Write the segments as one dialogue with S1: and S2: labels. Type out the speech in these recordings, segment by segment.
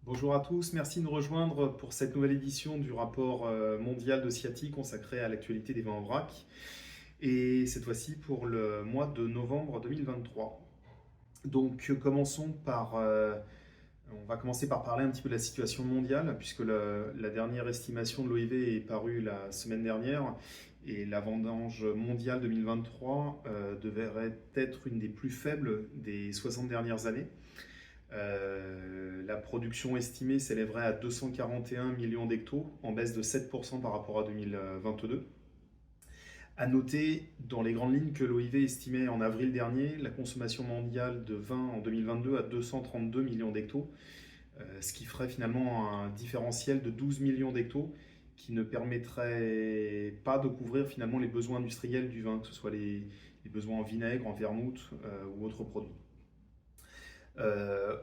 S1: Bonjour à tous, merci de nous rejoindre pour cette nouvelle édition du rapport mondial de Ciati consacré à l'actualité des vins en vrac, et cette fois-ci pour le mois de novembre 2023. Donc on va commencer par parler un petit peu de la situation mondiale, puisque la dernière estimation de l'OIV est parue la semaine dernière, et la vendange mondiale 2023 devrait être une des plus faibles des 60 dernières années. La production estimée s'élèverait à 241 millions d'hectos, en baisse de 7% par rapport à 2022. À noter, dans les grandes lignes, que l'OIV estimait en avril dernier la consommation mondiale de vin en 2022 à 232 millions d'hectos, ce qui ferait finalement un différentiel de 12 millions d'hectos qui ne permettrait pas de couvrir finalement les besoins industriels du vin, que ce soit les besoins en vinaigre, en vermouth ou autres produits.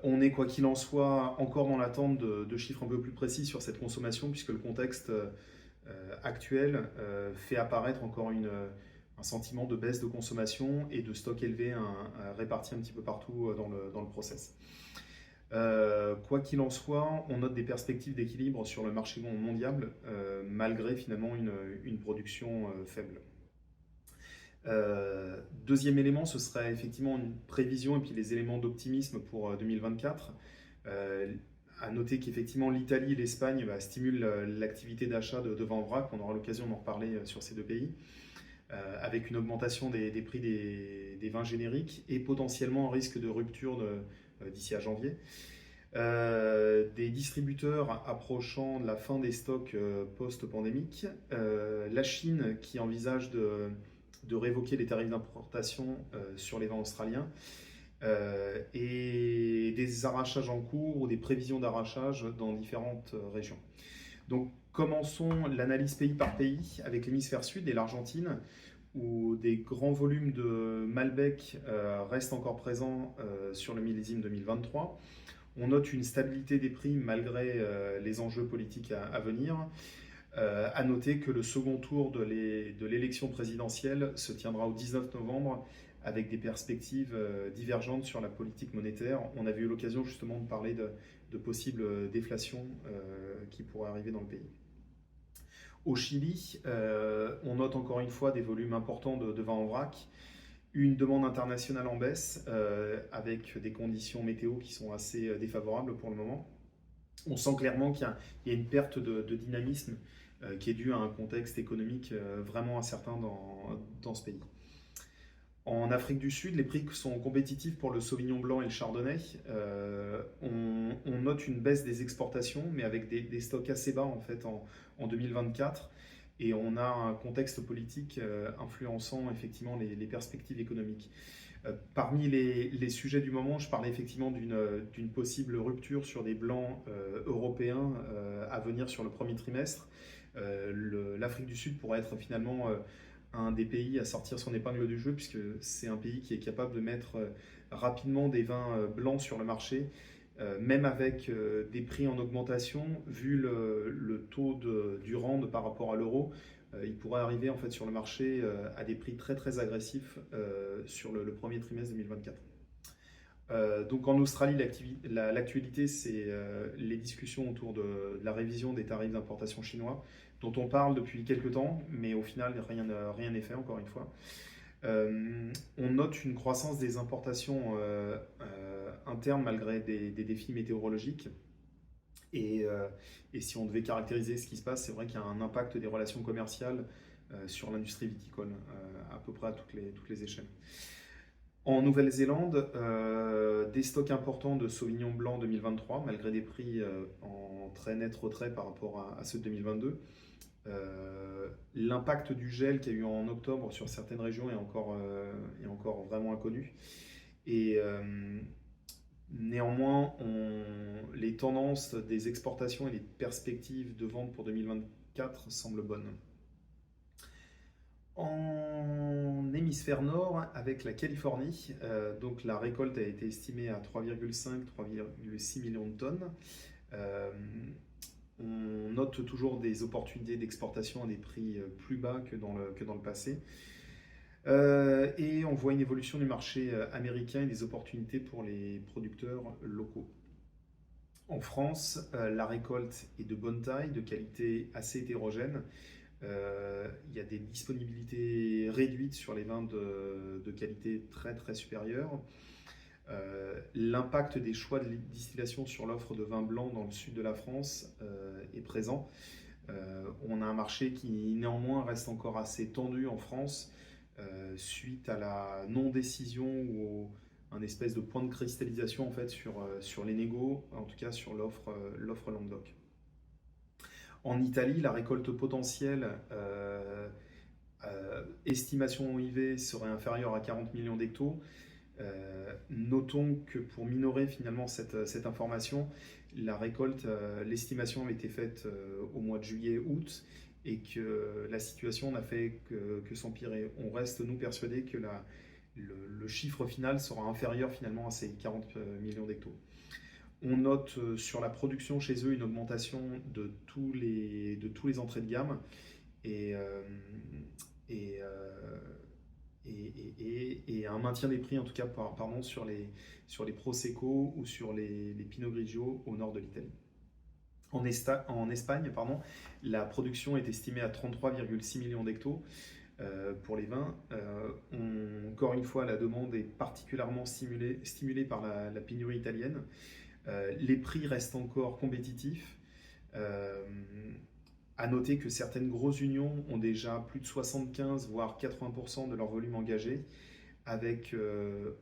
S1: On est, quoi qu'il en soit, encore dans l'attente de chiffres un peu plus précis sur cette consommation, puisque le contexte actuel fait apparaître encore un sentiment de baisse de consommation et de stocks élevés répartis un petit peu partout dans le process. Quoi qu'il en soit, on note des perspectives d'équilibre sur le marché mondial, malgré finalement une production faible. Deuxième élément, ce serait effectivement une prévision et puis les éléments d'optimisme pour 2024. À noter qu'effectivement l'Italie et l'Espagne stimulent l'activité d'achat de vin en vrac. On aura l'occasion d'en reparler sur ces deux pays, avec une augmentation des prix des vins génériques et potentiellement un risque de rupture d'ici à janvier. Des distributeurs approchant de la fin des stocks post-pandémique. La Chine qui envisage de révoquer les tarifs d'importation sur les vins australiens, et des arrachages en cours ou des prévisions d'arrachage dans différentes régions. Donc commençons l'analyse pays par pays avec l'hémisphère sud et l'Argentine, où des grands volumes de Malbec restent encore présents sur le millésime 2023. On note une stabilité des prix malgré les enjeux politiques à venir. À noter que le second tour de l'élection présidentielle se tiendra au 19 novembre avec des perspectives divergentes sur la politique monétaire. On avait eu l'occasion justement de parler de possibles déflations qui pourraient arriver dans le pays. Au Chili, on note encore une fois des volumes importants de vin en vrac, une demande internationale en baisse avec des conditions météo qui sont assez défavorables pour le moment. On sent clairement qu'il y a une perte de dynamisme qui est due à un contexte économique vraiment incertain dans ce pays. En Afrique du Sud, les prix sont compétitifs pour le Sauvignon blanc et le Chardonnay. On note une baisse des exportations, mais avec des stocks assez bas en fait en 2024. Et on a un contexte politique influençant effectivement les perspectives économiques. Parmi les sujets du moment, je parlais effectivement d'une possible rupture sur des blancs européens à venir sur le premier trimestre. L'Afrique du Sud pourrait être finalement un des pays à sortir son épingle du jeu, puisque c'est un pays qui est capable de mettre rapidement des vins blancs sur le marché, même avec des prix en augmentation. Vu le taux du rand par rapport à l'euro, il pourrait arriver en fait sur le marché à des prix très très agressifs sur le premier trimestre 2024. Donc en Australie, l'actualité, c'est les discussions autour de la révision des tarifs d'importation chinois, dont on parle depuis quelques temps, mais au final, rien n'est fait, encore une fois. On note une croissance des importations internes malgré des défis météorologiques. Et si on devait caractériser ce qui se passe, c'est vrai qu'il y a un impact des relations commerciales sur l'industrie viticole, à peu près à toutes les échelles. En Nouvelle-Zélande, des stocks importants de Sauvignon blanc 2023, malgré des prix en très net retrait par rapport à ceux de 2022. L'impact du gel qu'il y a eu en octobre sur certaines régions est encore vraiment inconnu. Et néanmoins, les tendances des exportations et les perspectives de vente pour 2024 semblent bonnes. En hémisphère nord, avec la Californie, donc la récolte a été estimée à 3,5-3,6 millions de tonnes. On note toujours des opportunités d'exportation à des prix plus bas que dans le passé. Et on voit une évolution du marché américain et des opportunités pour les producteurs locaux. En France, la récolte est de bonne taille, de qualité assez hétérogène. Il y a des disponibilités réduites sur les vins de qualité très très supérieure. L'impact des choix de distillation sur l'offre de vins blancs dans le sud de la France est présent. On a un marché qui néanmoins reste encore assez tendu en France suite à la non-décision ou un espèce de point de cristallisation en fait sur les négos, en tout cas sur l'offre Languedoc. En Italie, la récolte potentielle, estimation OIV, serait inférieure à 40 millions d'hectos. Notons que pour minorer finalement cette information, la récolte, l'estimation avait été faite au mois de juillet-août et que la situation n'a fait que s'empirer. On reste, nous, persuadés que le chiffre final sera inférieur finalement à ces 40 millions d'hectos. On note sur la production chez eux une augmentation de tous les entrées de gamme et, un maintien des prix en tout cas pardon, sur les Prosecco ou sur les Pinot Grigio au nord de l'Italie. En Espagne, la production est estimée à 33,6 millions d'hectos pour les vins. Encore une fois, la demande est particulièrement stimulée par la pénurie italienne. Les prix restent encore compétitifs. À noter que certaines grosses unions ont déjà plus de 75 voire 80% de leur volume engagé, avec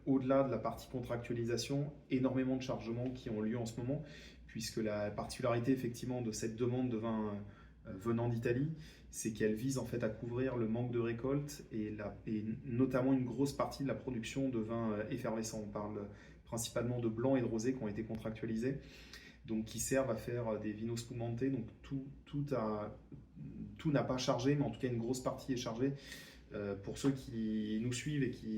S1: au-delà de la partie contractualisation, énormément de chargements qui ont lieu en ce moment, puisque la particularité effectivement de cette demande de vin venant d'Italie, c'est qu'elle vise en fait à couvrir le manque de récolte et notamment une grosse partie de la production de vins effervescents. On parle principalement de blancs et de rosés qui ont été contractualisés, donc qui servent à faire des vinos spumante. Donc tout n'a pas chargé, mais en tout cas une grosse partie est chargée. Pour ceux qui nous suivent et qui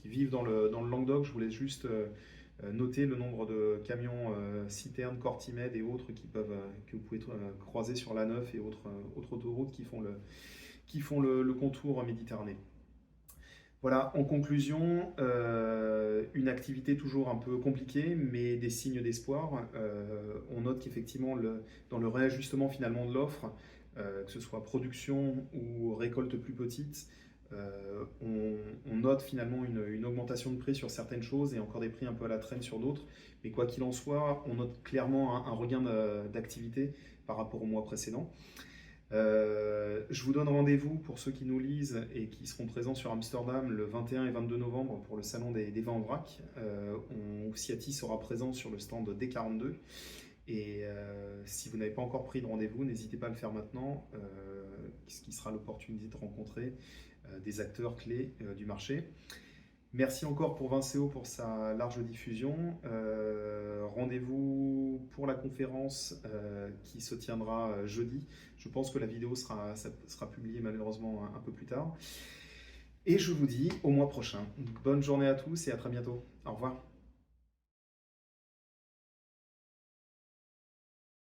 S1: vivent dans le Languedoc, je voulais juste noter le nombre de camions citernes, Cortimède et autres que vous pouvez croiser sur l'A9 et autres autoroutes qui font le contour méditerranéen. Voilà, en conclusion, une activité toujours un peu compliquée, mais des signes d'espoir. On note qu'effectivement, dans le réajustement finalement de l'offre, que ce soit production ou récolte plus petite, on note finalement une augmentation de prix sur certaines choses et encore des prix un peu à la traîne sur d'autres. Mais quoi qu'il en soit, on note clairement un regain d'activité par rapport au mois précédent. Je vous donne rendez-vous pour ceux qui nous lisent et qui seront présents sur Amsterdam le 21 et 22 novembre pour le salon des vins en vrac. Siati sera présent sur le stand D42. Et si vous n'avez pas encore pris de rendez-vous, n'hésitez pas à le faire maintenant, ce qui sera l'opportunité de rencontrer des acteurs clés du marché. Merci encore pour Vincéo pour sa large diffusion. Rendez-vous pour la conférence qui se tiendra jeudi. Je pense que la vidéo sera publiée malheureusement un peu plus tard. Et je vous dis au mois prochain. Bonne journée à tous et à très bientôt. Au revoir.